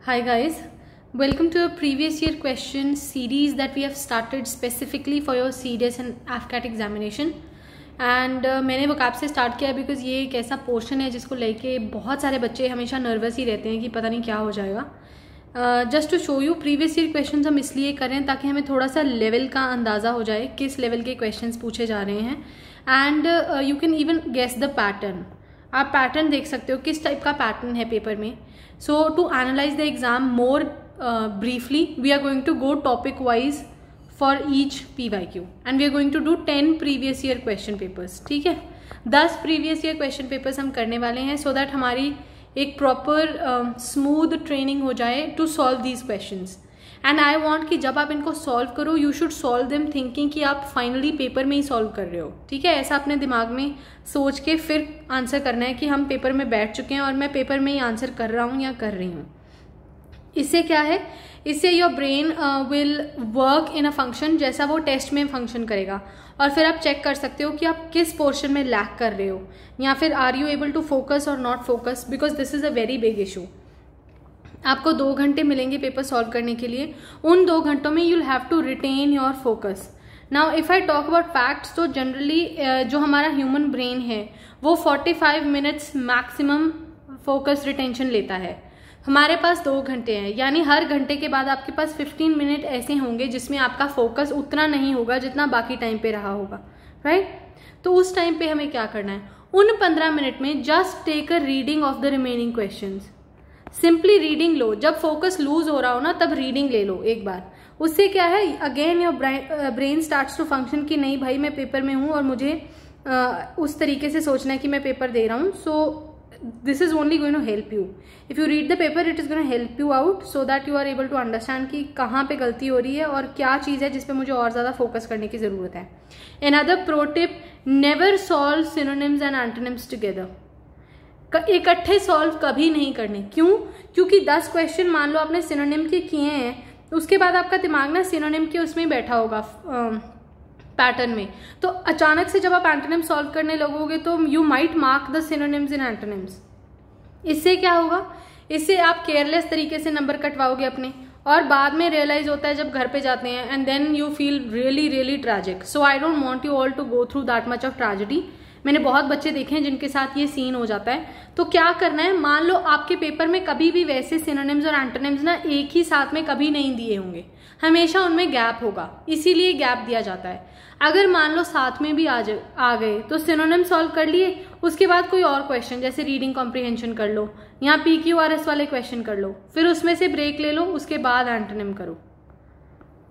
Hi guys, welcome to a previous year question series that we have started specifically for your CDS and AFCAT examination. And मैंने वो cap से start किया because ये एक ऐसा portion है जिसको लेके बहुत सारे बच्चे हमेशा नर्वस ही रहते हैं कि पता नहीं क्या हो जाएगा. Just to show you previous year question हम इसलिए कर रहे हैं ताकि हमें थोड़ा सा लेवल का अंदाज़ा हो जाए किस लेवल के क्वेश्चन पूछे जा रहे हैं. And you can even guess the pattern. आप पैटर्न देख सकते हो किस टाइप का पैटर्न है पेपर में. So to analyse the exam more briefly we are going to go topic wise for each PYQ and we are going to do 10 previous year question papers. ठीक है, 10 previous year question papers हम करने वाले हैं so that हमारी एक proper smooth training हो जाए to solve these questions. And I want कि जब आप इनको सॉल्व करो you should solve them thinking कि आप फाइनली पेपर में ही सॉल्व कर रहे हो. ठीक है, ऐसा अपने दिमाग में सोच के फिर आंसर करना है कि हम पेपर में बैठ चुके हैं और मैं पेपर में ही आंसर कर रहा हूँ या कर रही हूँ. इससे क्या है, इससे your brain will work in a function जैसा वो टेस्ट में फंक्शन करेगा और फिर आप चेक कर सकते हो कि आप किस पोर्शन में लैक कर रहे हो या फिर are you able to focus और not focus, because this is a very big issue. आपको 2 घंटे मिलेंगे पेपर सॉल्व करने के लिए. उन 2 घंटों में you will have to retain your focus. Now if I talk about facts तो जनरली जो हमारा ह्यूमन ब्रेन है वो 45 मिनट्स मैक्सिमम फोकस रिटेंशन लेता है. हमारे पास 2 घंटे हैं, यानी हर घंटे के बाद आपके पास 15 मिनट ऐसे होंगे जिसमें आपका फोकस उतना नहीं होगा जितना बाकी टाइम पे रहा होगा. राइट, तो उस टाइम पे हमें क्या करना है, उन 15 मिनट में just take a reading of the remaining questions. Simply reading लो. जब फोकस लूज हो रहा हो ना तब रीडिंग ले लो एक बार. उससे क्या है, again your brain starts to function कि नहीं भाई मैं पेपर में हूँ और मुझे उस तरीके से सोचना है कि मैं पेपर दे रहा हूँ. सो this is only going to help you. If you read the paper, it is going to help you out so that you are able to understand कि कहाँ पे गलती हो रही है और क्या चीज़ है जिस पे मुझे और ज़्यादा फोकस करने की ज़रूरत है. Another pro tip, never solve synonyms and antonyms together. इकट्ठे सॉल्व कभी नहीं करने. क्यों? क्योंकि 10 क्वेश्चन मान लो आपने सिनोनिम के किए हैं, उसके बाद आपका दिमाग ना सिनोनिम के उसमें बैठा होगा पैटर्न में. तो अचानक से जब आप एंटोनिम सॉल्व करने लगोगे तो you might mark the synonyms in antonyms. इससे क्या होगा, इससे आप केयरलेस तरीके से नंबर कटवाओगे अपने और बाद में रियलाइज होता है जब घर पे जाते हैं and then you feel really really tragic. So I don't want you all to go through that much of tragedy. मैंने बहुत बच्चे देखे हैं जिनके साथ ये सीन हो जाता है. तो क्या करना है, मान लो आपके पेपर में कभी भी वैसे सिनोनिम्स और एंटोनिम्स ना एक ही साथ में कभी नहीं दिए होंगे, हमेशा उनमें गैप होगा, इसीलिए गैप दिया जाता है. अगर मान लो साथ में भी आ गए तो सिनोनिम सॉल्व कर लिए, उसके बाद कोई और क्वेश्चन जैसे रीडिंग कॉम्प्रिहेंशन कर लो या PQRS वाले क्वेश्चन कर लो, फिर उसमें से ब्रेक ले लो, उसके बाद एंटोनिम करो.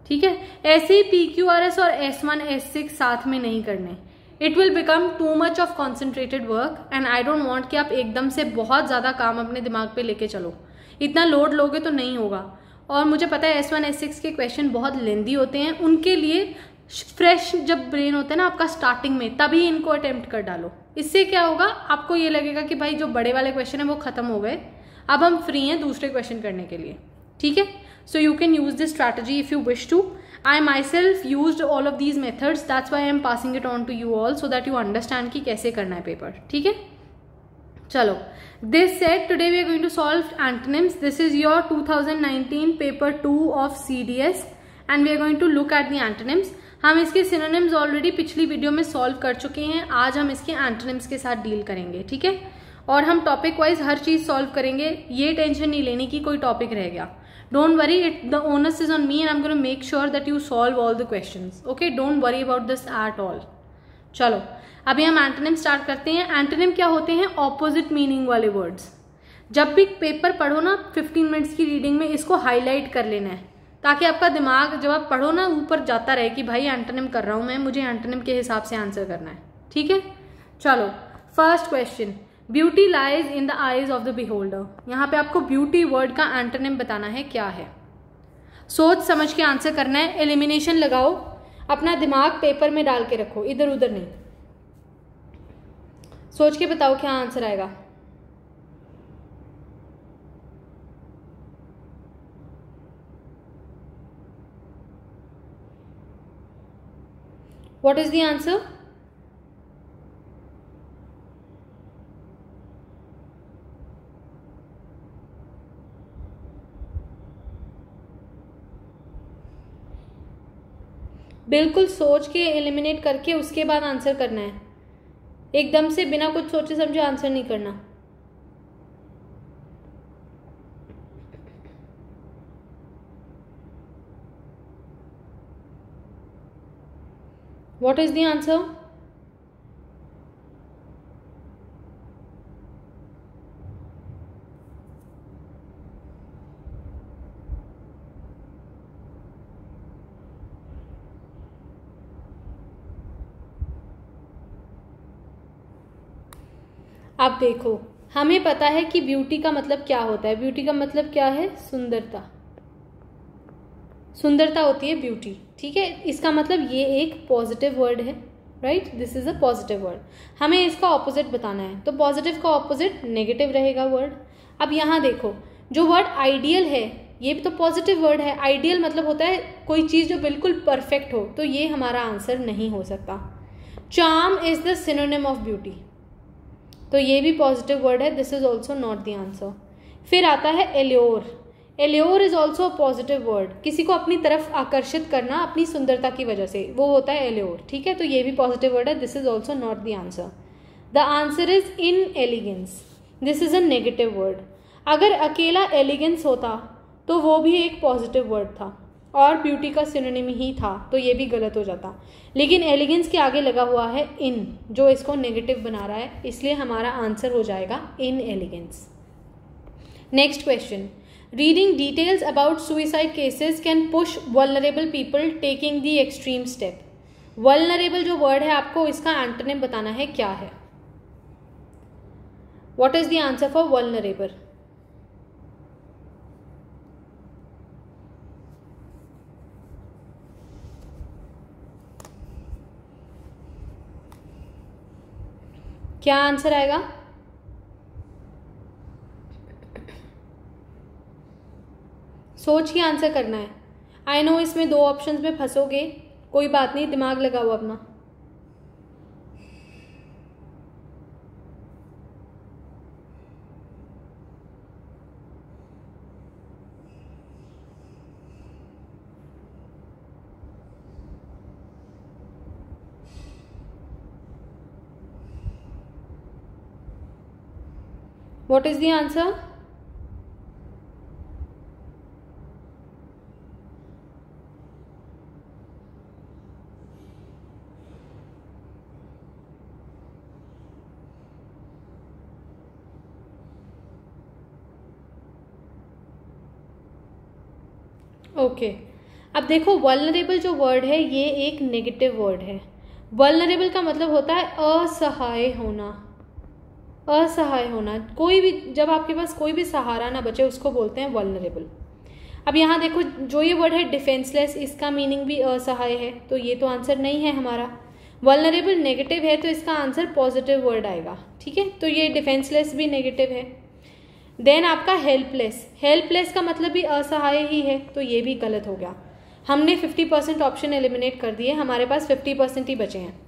ठीक है, ऐसे ही PQRS और S1 S6 साथ में नहीं करने. It will become too much of concentrated work and I don't want कि आप एकदम से बहुत ज़्यादा काम अपने दिमाग पे लेके चलो. इतना लोड लोगे तो नहीं होगा. और मुझे पता है S1 S6 के क्वेश्चन बहुत लेंदी होते हैं, उनके लिए फ्रेश जब ब्रेन होता है ना आपका स्टार्टिंग में, तभी इनको अटेम्प्ट कर डालो. इससे क्या होगा, आपको ये लगेगा कि भाई जो बड़े वाले क्वेश्चन है वो खत्म हो गए, अब हम फ्री हैं दूसरे क्वेश्चन करने के लिए. ठीक है, so you can use this strategy if you wish to. I myself used all of these methods. That's why I am passing it on to you all so that you understand कि कैसे करना है paper. ठीक है, चलो. This said, today we are going to solve antonyms. This is your 2019 paper 2 of CDS and we are going to look at the antonyms. हम इसके synonyms already पिछली वीडियो में सॉल्व कर चुके हैं. आज हम इसके antonyms के साथ डील करेंगे. ठीक है, और हम टॉपिक वाइज हर चीज सॉल्व करेंगे. ये टेंशन नहीं लेनी कि कोई टॉपिक रह गया. Don't worry, the onus is on me and I'm going to make sure that you solve all the questions. Okay, don't worry about this at all. चलो, अभी हम एंटोनिम स्टार्ट करते हैं. एंटोनिम क्या होते हैं, ऑपोजिट मीनिंग वाले words. जब भी पेपर पढ़ो ना 15 मिनट्स की रीडिंग में इसको हाईलाइट कर लेना है ताकि आपका दिमाग जब आप पढ़ो ना ऊपर जाता रहे कि भाई एंटोनिम कर रहा हूं मैं, मुझे एंटोनिम के हिसाब से आंसर करना है. ठीक है, चलो. First question, beauty lies in the eyes of the beholder. यहाँ पे आपको ब्यूटी वर्ड का एंटोनिम बताना है क्या है. सोच समझ के आंसर करना है. एलिमिनेशन लगाओ, अपना दिमाग पेपर में डाल के रखो, इधर उधर नहीं. सोच के बताओ क्या आंसर आएगा. What is the answer? बिल्कुल सोच के एलिमिनेट करके उसके बाद आंसर करना है, एकदम से बिना कुछ सोचे समझे आंसर नहीं करना। What is the answer? अब देखो, हमें पता है कि ब्यूटी का मतलब क्या होता है। ब्यूटी का मतलब क्या है? सुंदरता। सुंदरता होती है ब्यूटी, ठीक है। इसका मतलब ये एक पॉजिटिव वर्ड है, right, this is a positive word. हमें इसका ऑपोजिट बताना है, तो पॉजिटिव का ऑपोजिट नेगेटिव रहेगा वर्ड। अब यहाँ देखो, जो वर्ड आइडियल है ये भी तो पॉजिटिव वर्ड है। आइडियल मतलब होता है कोई चीज़ जो बिल्कुल परफेक्ट हो, तो ये हमारा आंसर नहीं हो सकता। Charm is the synonym of beauty, तो ये भी पॉजिटिव वर्ड है, this is also not the answer. फिर आता है allure. Allure is also a positive word, किसी को अपनी तरफ आकर्षित करना अपनी सुंदरता की वजह से, वो होता है एल्योर, ठीक है। तो ये भी पॉजिटिव वर्ड है, this is also not the answer. The answer is in elegance, this is a negative word. अगर अकेला एलिगेंस होता तो वो भी एक पॉजिटिव वर्ड था और ब्यूटी का सिनोनिम ही था, तो ये भी गलत हो जाता। लेकिन एलिगेंस के आगे लगा हुआ है इन, जो इसको नेगेटिव बना रहा है, इसलिए हमारा आंसर हो जाएगा in elegance. Next question, reading details about suicide cases can push vulnerable people taking the extreme step. Vulnerable जो वर्ड है, आपको इसका एंटोनिम बताना है क्या है। What is the answer for vulnerable? क्या आंसर आएगा? सोच के आंसर करना है। आई नो इसमें दो ऑप्शंस में फंसोगे, कोई बात नहीं, दिमाग लगाओ अपना। What is the answer? Okay, अब देखो, वल्नरेबल जो वर्ड है ये एक नेगेटिव वर्ड है। वल्नरेबल का मतलब होता है असहाय होना। असहाय होना, कोई भी, जब आपके पास कोई भी सहारा ना बचे उसको बोलते हैं वल्नरेबल। अब यहाँ देखो, जो ये वर्ड है डिफेंसलेस, इसका मीनिंग भी असहाय है, तो ये तो आंसर नहीं है हमारा। वल्नरेबल नेगेटिव है, तो इसका आंसर पॉजिटिव वर्ड आएगा, ठीक है। तो ये डिफेंसलेस भी नेगेटिव है। देन आपका हेल्पलेस, हेल्पलेस का मतलब भी असहाय ही है, तो ये भी गलत हो गया। हमने 50% ऑप्शन एलिमिनेट कर दिए, हमारे पास 50% ही बचे हैं।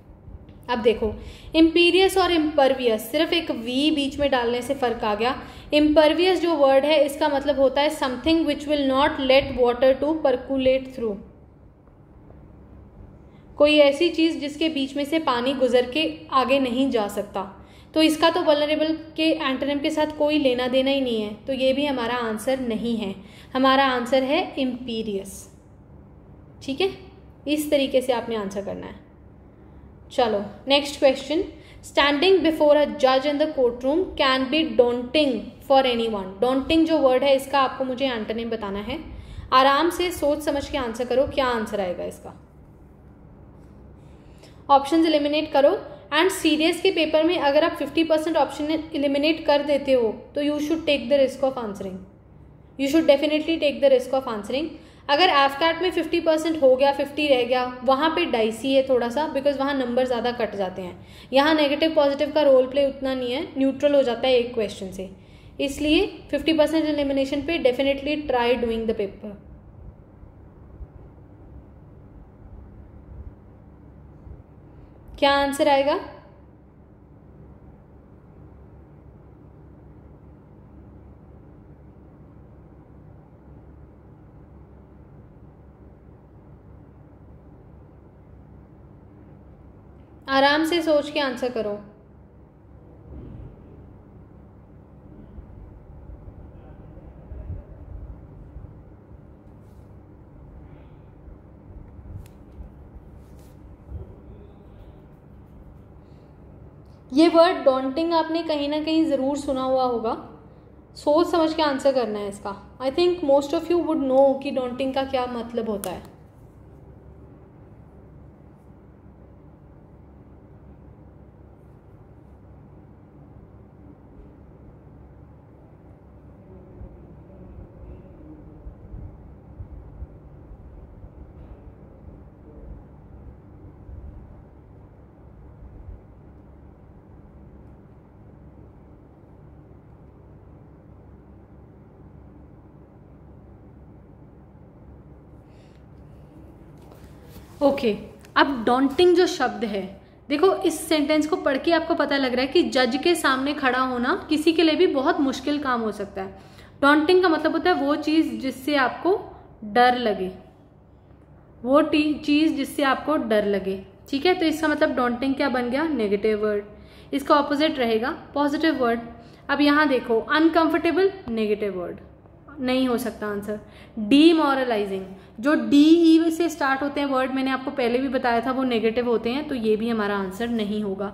अब देखो, इम्पीरियस और इम्परवियस, सिर्फ एक वी बीच में डालने से फर्क आ गया। इम्परवियस जो वर्ड है, इसका मतलब होता है something which will not let water to percolate through. कोई ऐसी चीज जिसके बीच में से पानी गुजर के आगे नहीं जा सकता, तो इसका तो वल्नरेबल के एंटोनिम के साथ कोई लेना देना ही नहीं है, तो ये भी हमारा आंसर नहीं है। हमारा आंसर है इम्पीरियस, ठीक है। इस तरीके से आपने आंसर करना है। चलो next question, standing before a जज in the court room can be daunting for anyone. Daunting जो वर्ड है, इसका आपको मुझे एंटोनिम बताना है। आराम से सोच समझ के आंसर करो, क्या आंसर आएगा इसका। ऑप्शंस एलिमिनेट करो। एंड सीडीएस के पेपर में अगर आप 50% ऑप्शन एलिमिनेट कर देते हो, तो you should take the risk of answering. You should definitely take the risk of answering. अगर एफकैट में 50% हो गया, 50 रह गया, वहाँ पे डाइसी है थोड़ा सा, बिकॉज वहाँ नंबर ज़्यादा कट जाते हैं। यहाँ नेगेटिव पॉजिटिव का रोल प्ले उतना नहीं है, न्यूट्रल हो जाता है एक क्वेश्चन से, इसलिए 50% एलिमिनेशन पे definitely try doing the paper. क्या आंसर आएगा? आराम से सोच के आंसर करो। ये वर्ड डॉन्टिंग आपने कहीं ना कहीं ज़रूर सुना हुआ होगा। सोच समझ के आंसर करना है इसका। I think most of you would know कि डॉन्टिंग का क्या मतलब होता है। ओके अब डॉन्टिंग जो शब्द है, देखो इस सेंटेंस को पढ़ के आपको पता लग रहा है कि जज के सामने खड़ा होना किसी के लिए भी बहुत मुश्किल काम हो सकता है। डॉन्टिंग का मतलब होता है वो चीज़ जिससे आपको डर लगे, वो चीज़ जिससे आपको डर लगे। ठीक है, तो इसका मतलब डॉन्टिंग क्या बन गया? Negative word. इसका ऑपोजिट रहेगा पॉजिटिव वर्ड। अब यहाँ देखो, अनकंफर्टेबल नेगेटिव वर्ड, नहीं हो सकता आंसर। डीमोरलाइजिंग, जो डी से स्टार्ट होते हैं वर्ड, मैंने आपको पहले भी बताया था, वो नेगेटिव होते हैं, तो ये भी हमारा आंसर नहीं होगा।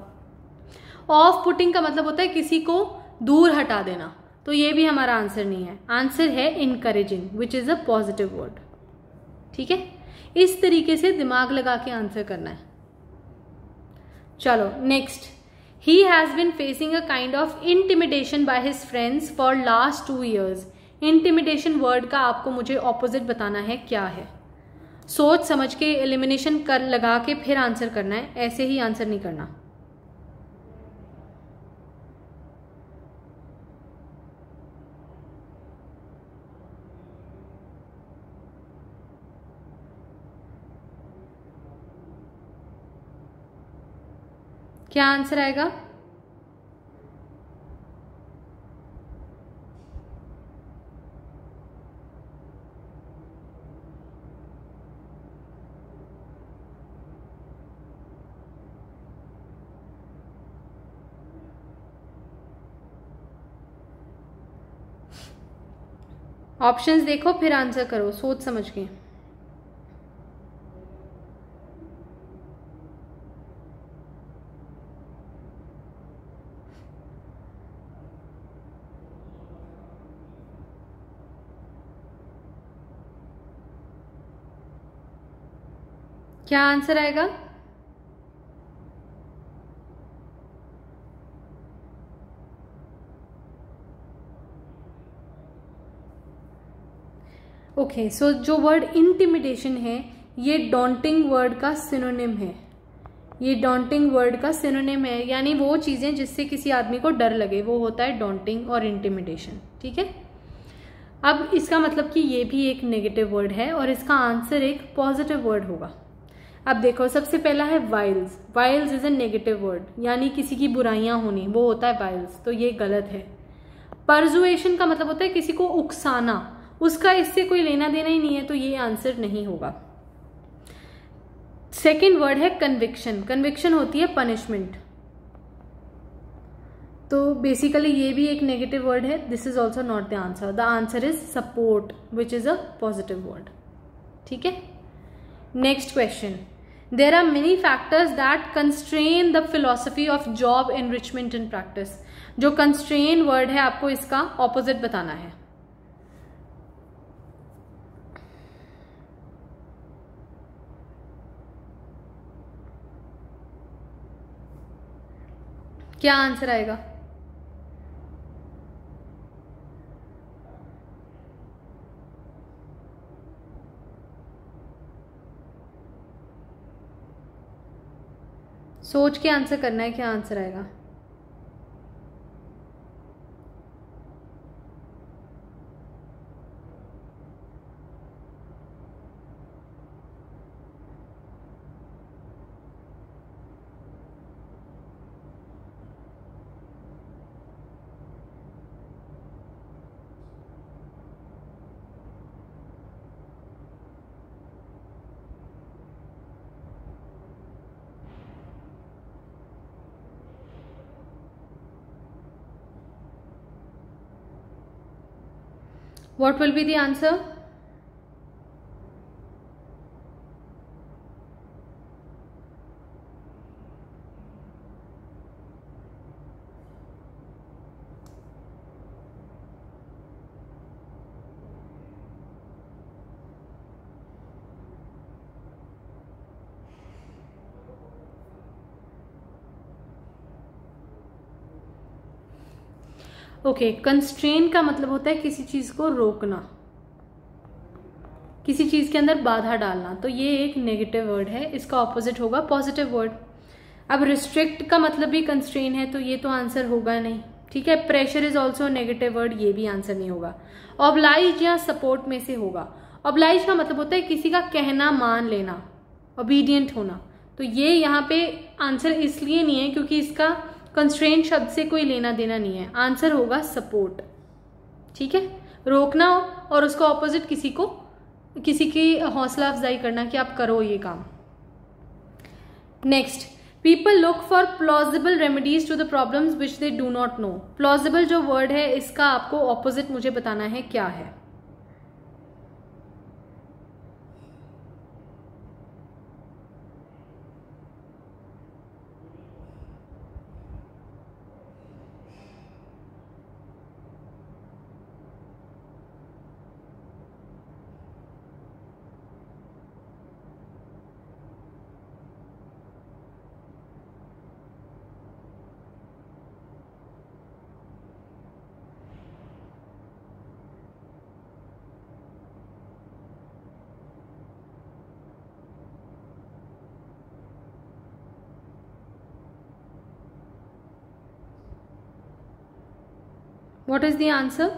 ऑफ पुटिंग का मतलब होता है किसी को दूर हटा देना, तो ये भी हमारा आंसर नहीं है। आंसर है encouraging, which is a positive word. ठीक है, इस तरीके से दिमाग लगा के आंसर करना है। चलो next, he has been facing a kind of intimidation by his friends for last 2 years। Intimidation word का आपको मुझे ऑपोजिट बताना है क्या है। सोच समझ के एलिमिनेशन कर लगा के फिर आंसर करना है, ऐसे ही आंसर नहीं करना। क्या आंसर आएगा? ऑप्शंस देखो फिर आंसर करो सोच समझ के। क्या आंसर आएगा? ओके, सो जो वर्ड इंटिमिडेशन है ये डॉन्टिंग वर्ड का सिनोनिम है। ये डॉन्टिंग वर्ड का सिनोनिम है, यानी वो चीजें जिससे किसी आदमी को डर लगे वो होता है डॉन्टिंग और इंटिमिडेशन। ठीक है, अब इसका मतलब कि ये भी एक नेगेटिव वर्ड है और इसका आंसर एक पॉजिटिव वर्ड होगा। अब देखो, सबसे पहला है वाइल्स। वाइल्स इज ए नेगेटिव वर्ड, यानी किसी की बुराइयां होनी, वो होता है वाइल्स, तो ये गलत है। परजुएशन का मतलब होता है किसी को उकसाना, उसका इससे कोई लेना देना ही नहीं है, तो ये आंसर नहीं होगा। सेकेंड वर्ड है कन्विक्शन। कन्विक्शन होती है पनिशमेंट, तो बेसिकली ये भी एक नेगेटिव वर्ड है। This is also not the answer. The answer is support, which is a positive word. ठीक है, next question, there are many factors that constrain the philosophy of job enrichment in practice. जो constrain word है आपको इसका opposite बताना है। क्या answer आएगा? सोच के आंसर करना है, क्या आंसर आएगा? What will be the answer? Okay, constrain का मतलब होता है किसी चीज को रोकना, किसी चीज के अंदर बाधा डालना, तो ये एक नेगेटिव वर्ड है, इसका ऑपोजिट होगा पॉजिटिव वर्ड। अब रिस्ट्रिक्ट का मतलब भी कंस्ट्रेन है, तो ये तो आंसर होगा नहीं, ठीक है। Pressure is also negative word, ये भी आंसर नहीं होगा। ऑब्लाइज या सपोर्ट में से होगा। ऑब्लाइज का मतलब होता है किसी का कहना मान लेना, ओबीडियंट होना, तो ये यहाँ पे आंसर इसलिए नहीं है क्योंकि इसका कंस्ट्रेंट शब्द से कोई लेना देना नहीं है, आंसर होगा सपोर्ट, ठीक है। रोकना और उसका ऑपोजिट किसी की हौसला अफजाई करना कि आप करो ये काम। Next, people look for plausible remedies to the problems which they do not know. Plausible जो वर्ड है इसका आपको ऑपोजिट मुझे बताना है क्या है। What is the answer?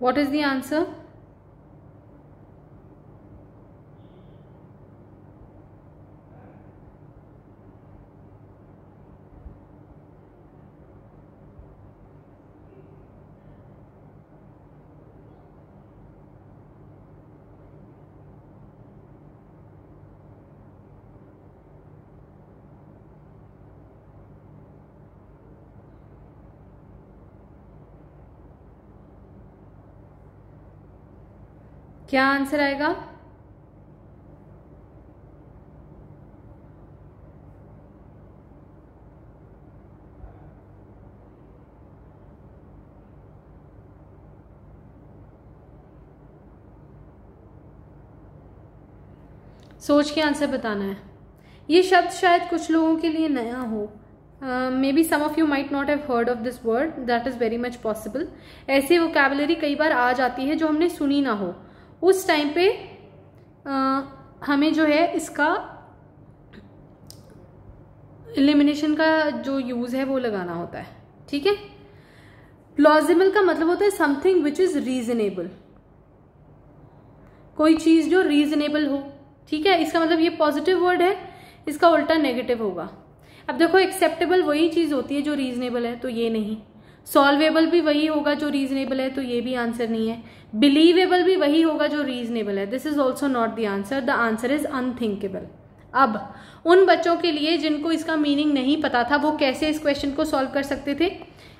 What is the answer? क्या आंसर आएगा? सोच के आंसर बताना है। ये शब्द शायद कुछ लोगों के लिए नया हो, maybe some of you might not have heard of this word, that is very much possible. ऐसी वोकैबुलरी कई बार आ जाती है जो हमने सुनी ना हो, उस टाइम पे हमें जो है इसका एलिमिनेशन का जो यूज है वो लगाना होता है, ठीक है। प्लॉजिबल का मतलब होता है समथिंग विच इज रीजनेबल, कोई चीज जो रीजनेबल हो, ठीक है। इसका मतलब ये पॉजिटिव वर्ड है, इसका उल्टा नेगेटिव होगा। अब देखो, एक्सेप्टेबल वही चीज होती है जो रीजनेबल है, तो ये नहीं। सॉल्वेबल भी वही होगा जो रीजनेबल है, तो ये भी आंसर नहीं है। बिलीवेबल भी वही होगा जो रीजनेबल है, this is also not the answer, the answer is unthinkable. अब उन बच्चों के लिए जिनको इसका मीनिंग नहीं पता था, वो कैसे इस क्वेश्चन को सॉल्व कर सकते थे,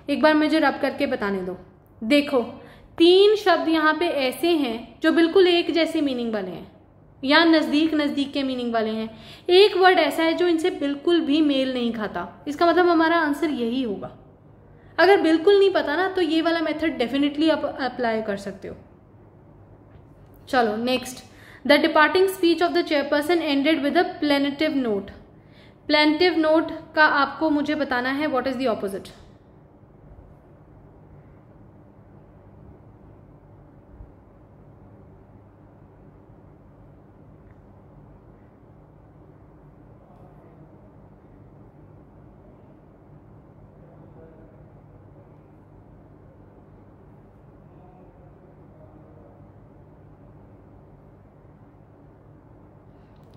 एक बार मुझे रब करके बताने दो। देखो, 3 शब्द यहाँ पे ऐसे हैं जो बिल्कुल एक जैसे मीनिंग वाले हैं या नजदीक नजदीक के मीनिंग वाले हैं। एक वर्ड ऐसा है जो इनसे बिल्कुल भी मेल नहीं खाता, इसका मतलब हमारा आंसर यही होगा। अगर बिल्कुल नहीं पता ना, तो ये वाला मेथड डेफिनेटली आप अप्लाई कर सकते हो। चलो next, the departing speech of the chairperson ended with a plaintive note. Plaintive note का आपको मुझे बताना है व्हाट इज द ऑपोजिट।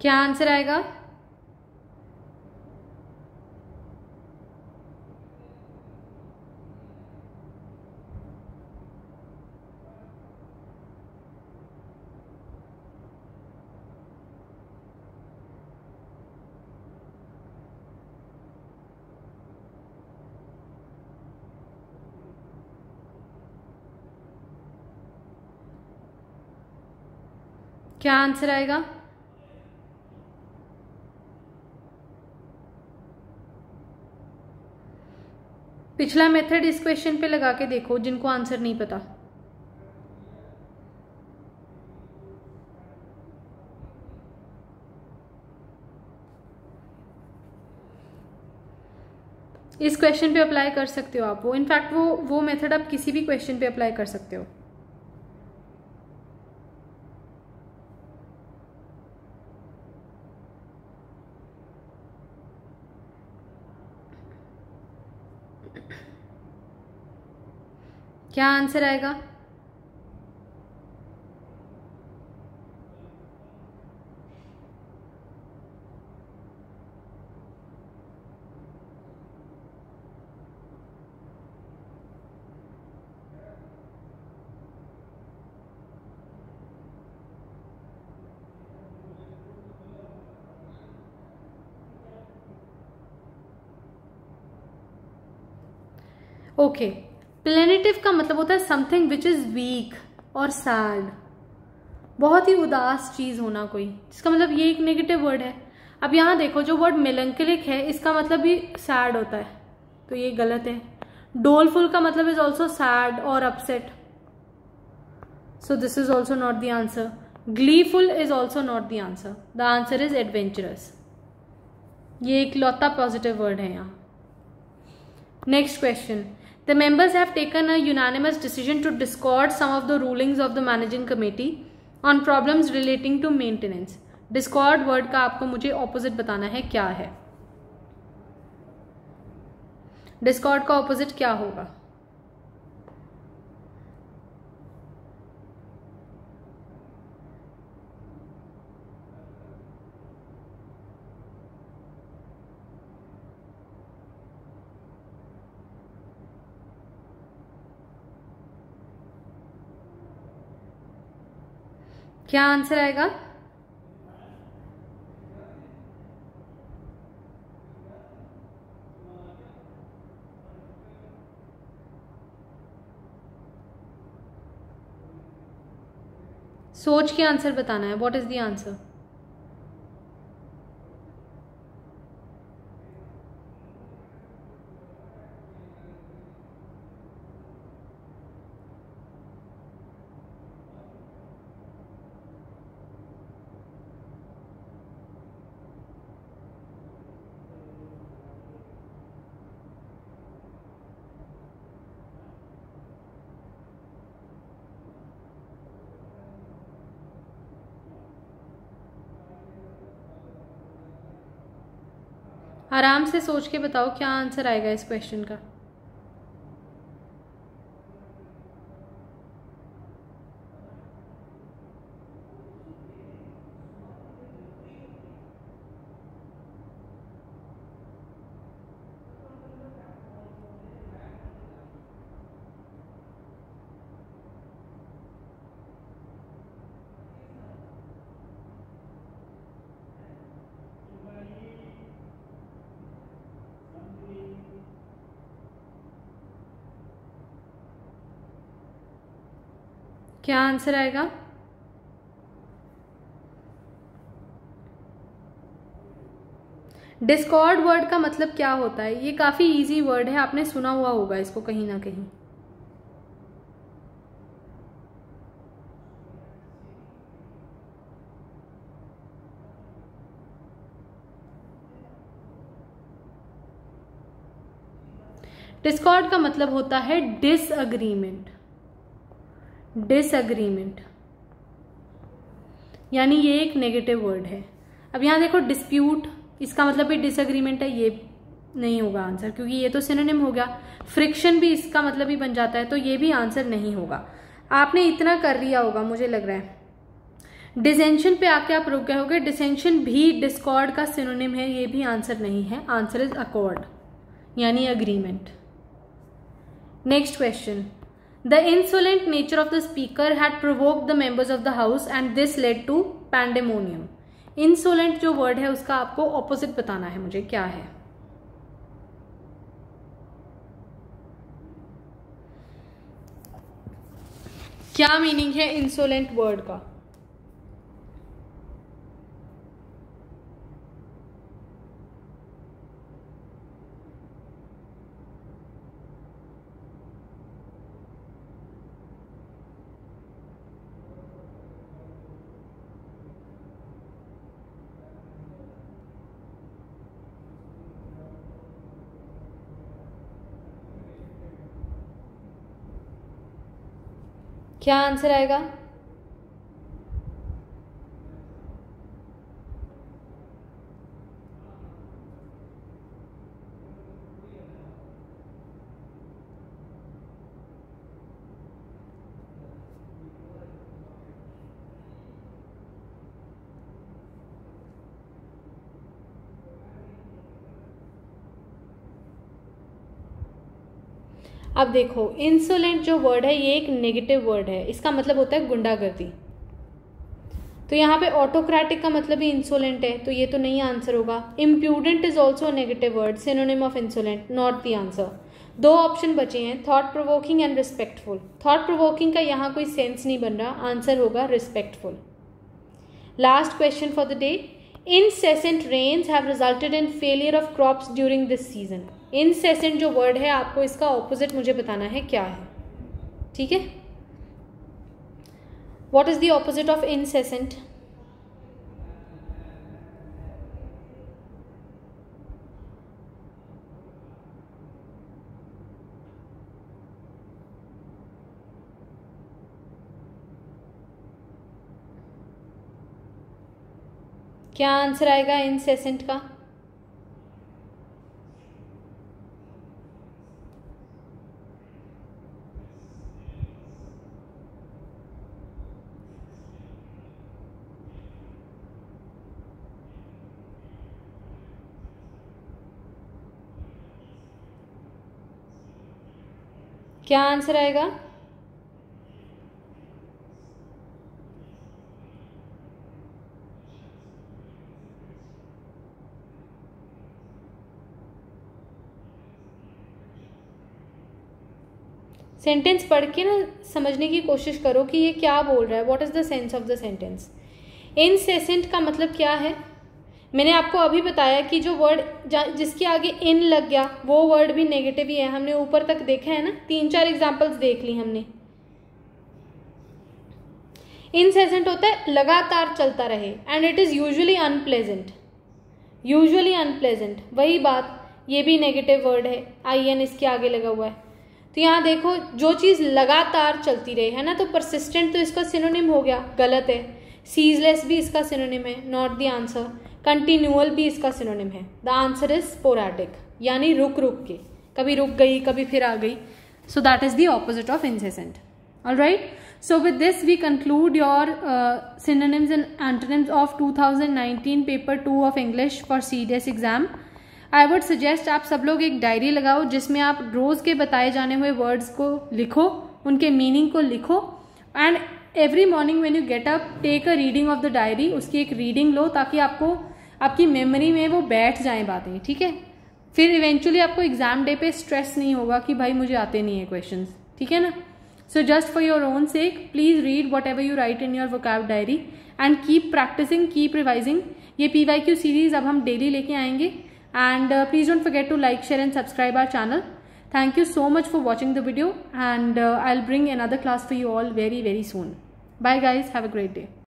क्या आंसर आएगा? क्या आंसर आएगा? पिछला मेथड इस क्वेश्चन पे लगा के देखो जिनको आंसर नहीं पता। इस क्वेश्चन पे अप्लाई कर सकते हो आप, वो इनफैक्ट वो मेथड आप किसी भी क्वेश्चन पे अप्लाई कर सकते हो। क्या आंसर आएगा? ओके, प्लेनेटिव का मतलब होता है समथिंग विच इज वीक और सैड, बहुत ही उदास चीज होना कोई, जिसका मतलब ये एक नेगेटिव वर्ड है। अब यहां देखो जो वर्ड मेलंकलिक है इसका मतलब भी सैड होता है, तो ये गलत है। डोलफुल का मतलब इज ऑल्सो सैड और upset, so this is also not the answer. Gleeful is also not the answer, the answer is adventurous. ये एक लौता पॉजिटिव वर्ड है यहाँ। Next question, the members have taken a unanimous decision to discard some of the rulings of the managing committee on problems relating to maintenance. discard word का आपको मुझे opposite बताना है क्या है। discard का opposite क्या होगा? क्या आंसर आएगा? सोच के आंसर बताना है। What is the answer? आराम से सोच के बताओ क्या आंसर आएगा इस क्वेश्चन का। क्या आंसर आएगा? डिस्कॉर्ड वर्ड का मतलब क्या होता है? ये काफी इजी वर्ड है, आपने सुना हुआ होगा इसको कहीं ना कहीं। डिस्कॉर्ड का मतलब होता है डिसएग्रीमेंट। डिसएग्रीमेंट यानी ये एक नेगेटिव वर्ड है। अब यहां देखो डिस्प्यूट, इसका मतलब भी डिसएग्रीमेंट है, ये नहीं होगा आंसर क्योंकि ये तो सिनोनिम हो गया। फ्रिक्शन भी इसका मतलब ही बन जाता है, तो ये भी आंसर नहीं होगा। आपने इतना कर लिया होगा मुझे लग रहा है। डिसेंशन पे आके आप रुक गए होगे, डिसेंशन भी डिस्कॉर्ड का सिनोनिम है, ये भी आंसर नहीं है, आंसर इज अकॉर्ड यानी agreement. Next question, the insolent nature of the speaker had provoked the members of the house and this led to pandemonium. Insolent जो वर्ड है उसका आपको ऑपोजिट बताना है मुझे, क्या है? क्या मीनिंग है इंसोलेंट वर्ड का? क्या आंसर आएगा? अब देखो, इंसोलेंट जो वर्ड है ये एक नेगेटिव वर्ड है, इसका मतलब होता है गुंडागर्दी। तो यहाँ पे ऑटोक्रेटिक का मतलब ही इंसोलेंट है, तो ये तो नहीं आंसर होगा। Impudent is also negative word, synonym of insolent, not the answer. दो ऑप्शन बचे हैं, thought provoking and respectful. Thought provoking का यहाँ कोई सेंस नहीं बन रहा, आंसर होगा respectful. Last question for the day, incessant rains have resulted in failure of crops during this season। incessant जो वर्ड है आपको इसका ऑपोजिट मुझे बताना है क्या है, ठीक है? What is the opposite of incessant? क्या आंसर आएगा incessant का? क्या आंसर आएगा? सेंटेंस पढ़ के ना समझने की कोशिश करो कि ये क्या बोल रहा है, what is the sense of the sentence. Incessant का मतलब क्या है? मैंने आपको अभी बताया कि जो वर्ड जिसके आगे इन लग गया वो वर्ड भी नेगेटिव ही है, हमने ऊपर तक देखा है ना, 3-4 एग्जांपल्स देख ली हमने। इनसेसेंट होता है लगातार चलता रहे, and it is usually unpleasant, usually unpleasant. वही बात, ये भी नेगेटिव वर्ड है, IN इसके आगे लगा हुआ है। तो यहाँ देखो, जो चीज लगातार चलती रहे है ना, तो परसिस्टेंट तो इसका सिनोनिम हो गया, गलत है। सीजलेस भी इसका सिनोनिम है, नॉट द आंसर। कंटिन्यूअल भी इसका सिनोनिम है, द आंसर इज स्पोरैडिक, यानी रुक रुक के, कभी रुक गई कभी फिर आ गई। So that is the opposite of incessant। Alright, so with this we conclude your synonyms and antonyms of 2019 paper 2 of English for CDS exam। I would suggest आप सब लोग एक डायरी लगाओ जिसमें आप रोज के बताए जाने हुए वर्ड्स को लिखो, उनके मीनिंग को लिखो, and every morning when you get up take a reading of the diary, उसकी एक रीडिंग लो ताकि आपको आपकी मेमोरी में वो बैठ जाए बातें, ठीक है? फिर इवेंचुअली आपको एग्जाम डे पे स्ट्रेस नहीं होगा कि भाई मुझे आते नहीं है क्वेश्चंस, ठीक है ना? So just for your own sake, please read whatever you write in your vocab diary and keep practicing, keep revising। ये PYQ series अब हम daily लेके आएंगे, and please don't forget to like, share and subscribe our channel। Thank you so much for watching the video, and I'll bring another class for you all very, very soon। Bye guys, have a great day।